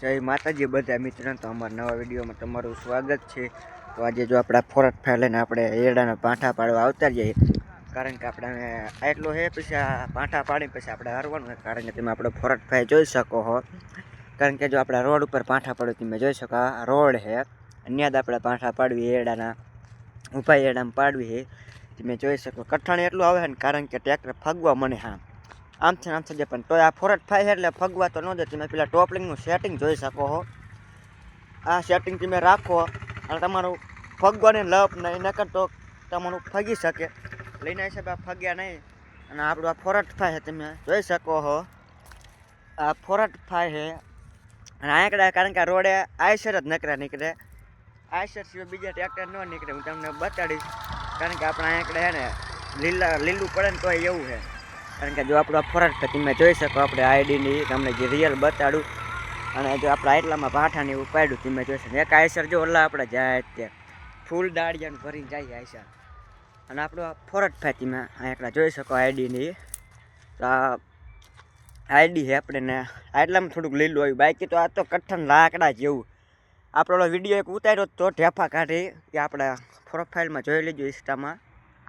જય માતાજી બધા મિત્રો, તો અમારા નવા વિડીયોમાં તમારું સ્વાગત છે। તો આજે જો આપણા ફોરટ ફાઈ લઈને આપણે એરડાના પાંઠા પાડવા આવતા જઈએ, કારણ કે આપણે એટલો છે પછી આ પાંઠા પાડી પછી આપણે હારવાનું, કારણ કે તમે આપણે ફોરટ ફાઈ જોઈ શકો છો। કારણ કે જો આપણે રોડ ઉપર પાંઠા પાડો તમે જોઈ શકો, આ રોડ છે, ત્યાં જ આપણે પાંઠા પાડવી એરડાના ઉભા એરડામાં પાડવી છે। તમે જોઈ શકો કઠણ એટલું આવે છે ને, કારણ કે ટ્રેક્ટર ફગવા મને હા આમ છે જે પણ તો આ ફોરટ ફાઈ છે એટલે ફગવા તો ન દે। તમે પેલા ટોપલિંગનું સેટિંગ જોઈ શકો છો, આ સેટિંગ તમે રાખો અને તમારું ફગવાને લપ નહીં નકર તો તમારું ફગી શકે, લઈને હિસાબે આ ફગ્યા નહીં। અને આપણું આ ફોરટ ફાઈ છે, તમે જોઈ શકો છો આ ફોરટ ફાઈ છે। અને આંકડા કારણ કે આ રોડે આયસર જ નીકળે આયસર સિવાય બીજા ટ્રેક્ટર ન નીકળે, હું તમને બતાડીશ। કારણ કે આપણા આંકડે છે ને લીલું પડે ને તો એવું છે, કારણ કે જો આપણું આ ફોરટ તમે જોઈ શકો, આપણે આઈડીની તમને જે રિયલ બતાડું। અને જો આપણે આટલામાં પાઠાને એવું પાડ્યું તમે જોઈ શકો, એક આયસર જો ઓલા આપણે જાય તે ફૂલ દાળિયાનું ભરીને જાય આયસર। અને આપણું આ ફોરટ ફાઈ તમે આંકડા જોઈ શકો આઈડીની, તો આ આઈડી છે આપણે ને આટલામાં થોડુંક લીલું આવ્યું, બાકી તો આ તો કઠણ લાકડા જેવું। આપણો વિડીયો એક ઉતાર્યો તો ઢેફા કાઢી, એ આપણા પ્રોફાઇલમાં જોઈ લેજો ઇન્સ્ટામાં।